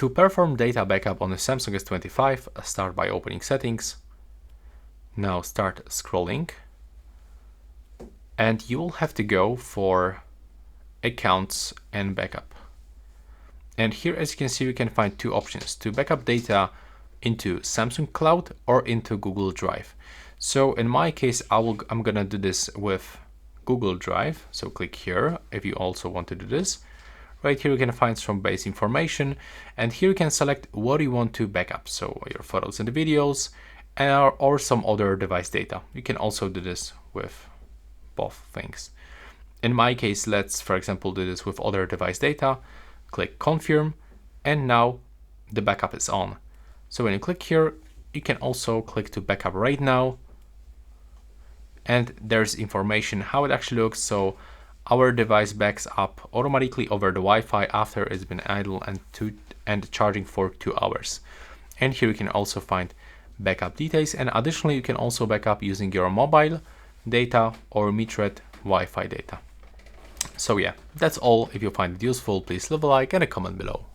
To perform data backup on the Samsung S25, start by opening settings. Now start scrolling. And you will have to go for accounts and backup. And here, as you can see, we can find two options to backup data into Samsung Cloud or into Google Drive. So in my case, I'm gonna do this with Google Drive. So click here if you also want to do this. Right here, you can find some base information, and here you can select what you want to backup. So your photos and videos, or some other device data. You can also do this with both things. In my case, let's, for example, do this with other device data. Click confirm, and now the backup is on. So when you click here, you can also click to backup right now. And there's information how it actually looks. So our device backs up automatically over the Wi-Fi after it's been idle and charging for 2 hours. And here you can also find backup details, and additionally you can also backup using your mobile data or metered Wi-Fi data. So yeah, that's all. If you find it useful, please leave a like and a comment below.